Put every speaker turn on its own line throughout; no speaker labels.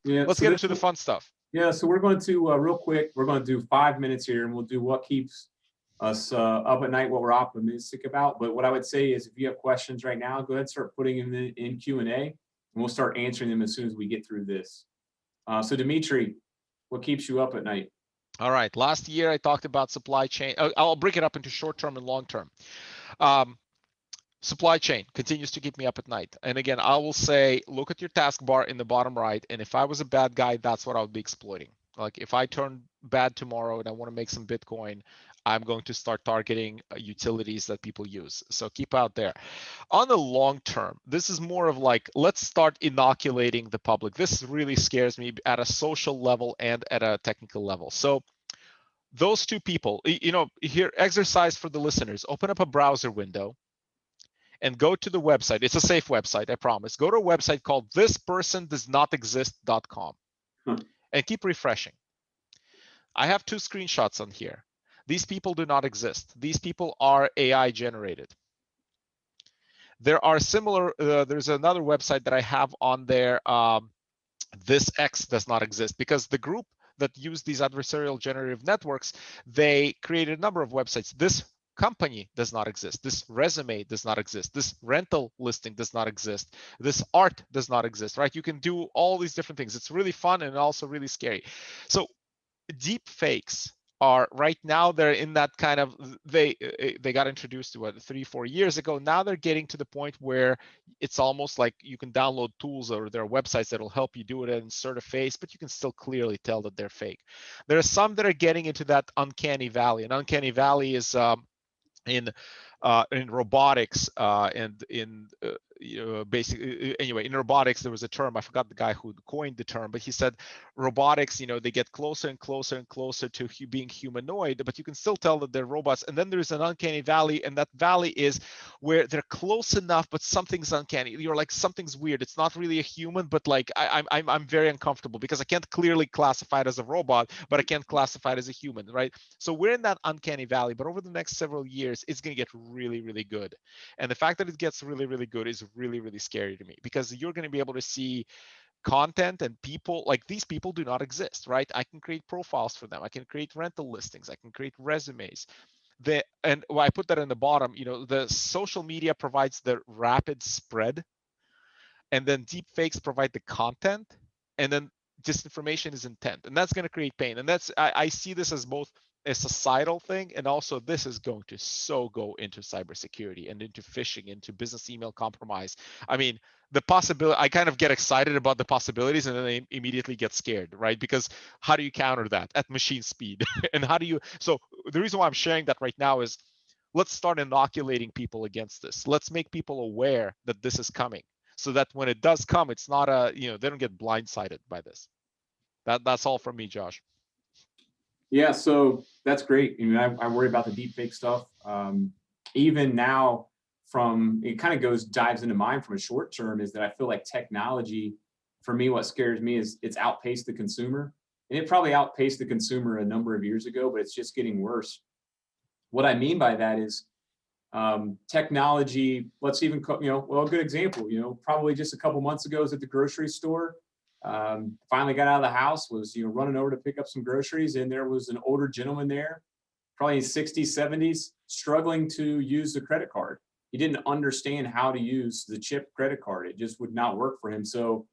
Yeah.
Let's get into the fun stuff.
Yeah. So we're going to real quick. We're going to do 5 minutes here, and we'll do what keeps us up at night, what we're optimistic about. But what I would say is, if you have questions right now, go ahead and start putting them in Q&A, and we'll start answering them as soon as we get through this. So Dmitry, what keeps you up at night?
All right. Last year, I talked about supply chain. I'll break it up into short-term and long-term. Supply chain continues to keep me up at night. And again, I will say, look at your taskbar in the bottom right. And if I was a bad guy, that's what I would be exploiting. Like if I turn bad tomorrow and I want to make some Bitcoin, I'm going to start targeting utilities that people use. So keep out there. On the long term, this is more of like, let's start inoculating the public. This really scares me at a social level and at a technical level. So those two people, here, exercise for the listeners, open up a browser window and go to the website. It's a safe website, I promise. Go to a website called thispersondoesnotexist.com and keep refreshing. I have 2 screenshots on here. These people do not exist. These people are AI generated. There are similar, there's another website that I have on there. This X does not exist, because the group that use these adversarial generative networks, they created a number of websites. This company does not exist. This resume does not exist. This rental listing does not exist. This art does not exist, right? You can do all these different things. It's really fun and also really scary. So deep fakes are right now, they're in that kind of, they got introduced to 3-4 years ago. Now they're getting to the point where it's almost like you can download tools, or there are websites that will help you do it and insert a face, but you can still clearly tell that they're fake. There are some that are getting into that uncanny valley, and uncanny valley is in robotics and in basically, anyway, in robotics, there was a term, I forgot the guy who coined the term, but he said robotics, they get closer and closer and closer to being humanoid, but you can still tell that they're robots. And then there's an uncanny valley, and that valley is where they're close enough, but something's uncanny. You're like, something's weird. It's not really a human, but like I'm very uncomfortable because I can't clearly classify it as a robot, but I can't classify it as a human, right? So we're in that uncanny valley, but over the next several years, it's going to get really, really good. And the fact that it gets really, really good is really, really scary to me, because you're going to be able to see content and people, like these people do not exist, right? I can create profiles for them. I can create rental listings. I can create resumes. And I put that in the bottom, the social media provides the rapid spread, and then deep fakes provide the content, and then disinformation is intent, and that's going to create pain. And that's, I see this as both a societal thing, and also this is going to go into cybersecurity and into phishing, into business email compromise. I mean, the possibility, I kind of get excited about the possibilities, and then I immediately get scared, right? Because how do you counter that at machine speed? And how do you, so the reason why I'm sharing that right now is, let's start inoculating people against this. Let's make people aware that this is coming, so that when it does come, it's not they don't get blindsided by this. That's all from me, Josh.
Yeah, so that's great. I worry about the deep fake stuff. Even now, it kind of dives into mine from a short term, is that I feel like technology, for me, what scares me is it's outpaced the consumer. And it probably outpaced the consumer a number of years ago, but it's just getting worse. What I mean by that is technology, let's even, well, a good example, probably just a couple months ago, I was at the grocery store. Finally got out of the house, was running over to pick up some groceries, and there was an older gentleman there, probably in his 60s, 70s, struggling to use the credit card. He didn't understand how to use the chip credit card. It just would not work for him. So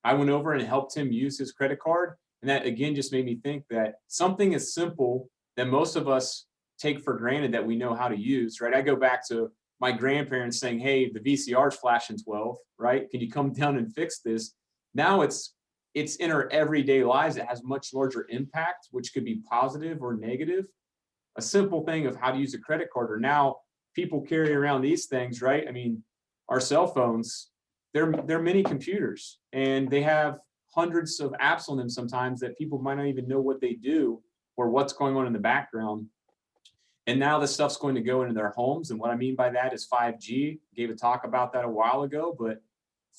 I went over and helped him use his credit card. And that, again, just made me think that something as simple that most of us take for granted that we know how to use, right? I go back to my grandparents saying, hey, the VCR's flashing 12, right? Can you come down and fix this? Now it's in our everyday lives. It has much larger impact, which could be positive or negative. A simple thing of how to use a credit card, or now people carry around these things, right? I mean, our cell phones, they're mini computers, and they have hundreds of apps on them sometimes that people might not even know what they do or what's going on in the background. And now this stuff's going to go into their homes. And what I mean by that is 5G. Gave a talk about that a while ago, but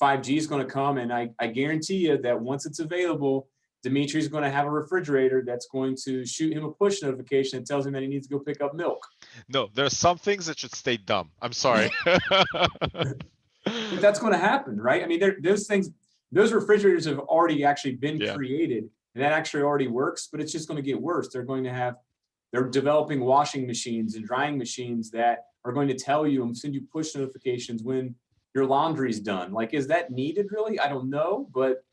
5G is going to come, and I guarantee you that once it's available, Dmitry's going to have a refrigerator that's going to shoot him a push notification that tells him that he needs to go pick up milk.
No, there are some things that should stay dumb. I'm sorry.
But that's going to happen, right? I mean, those things, those refrigerators have already actually been
Yeah.
created, and that actually already works, but it's just going to get worse. They're developing washing machines and drying machines that are going to tell you and send you push notifications when your laundry's done. Like, is that needed really? I don't know, but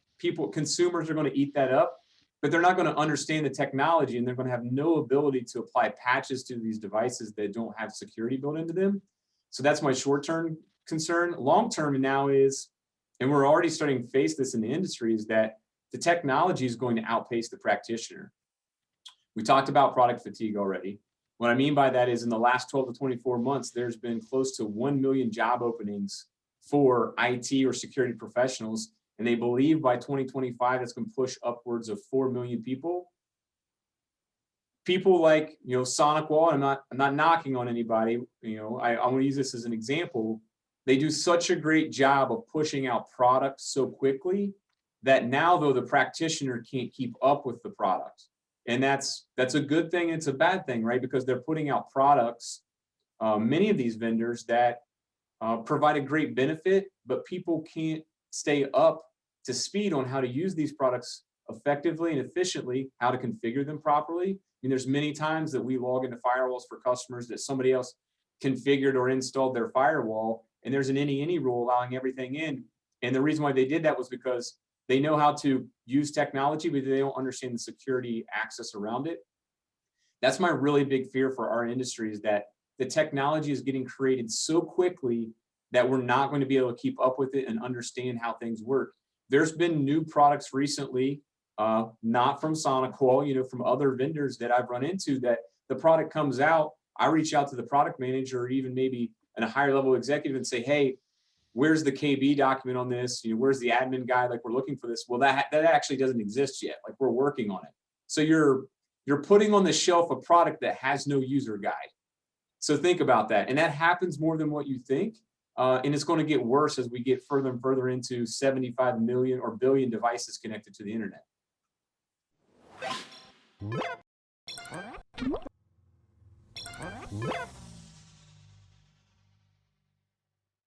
consumers are going to eat that up, but they're not going to understand the technology, and they're going to have no ability to apply patches to these devices that don't have security built into them. So that's my short-term concern. Long-term now is, and we're already starting to face this in the industry, is that the technology is going to outpace the practitioner. We talked about product fatigue already. What I mean by that is in the last 12 to 24 months, there's been close to 1 million job openings for IT or security professionals. And they believe by 2025, that's going to push upwards of 4 million people. People like, SonicWall, I'm not knocking on anybody. I want to use this as an example. They do such a great job of pushing out products so quickly that now, though, the practitioner can't keep up with the product. And that's a good thing. It's a bad thing, right? Because they're putting out products, many of these vendors that provide a great benefit, but people can't stay up to speed on how to use these products effectively and efficiently, how to configure them properly. I mean, there's many times that we log into firewalls for customers that somebody else configured or installed their firewall, and there's an any rule allowing everything in. And the reason why they did that was because they know how to use technology, but they don't understand the security access around it. That's my really big fear for our industry, is that the technology is getting created so quickly that we're not going to be able to keep up with it and understand how things work. There's been new products recently, not from SonicWall, from other vendors that I've run into, that the product comes out, I reach out to the product manager or even maybe a higher level executive and say, hey, where's the KB document on this? Where's the admin guy? Like, we're looking for this. Well, that actually doesn't exist yet. Like, we're working on it. So you're putting on the shelf a product that has no user guide. So think about that. And that happens more than what you think. And it's going to get worse as we get further and further into 75 million or billion devices connected to the internet.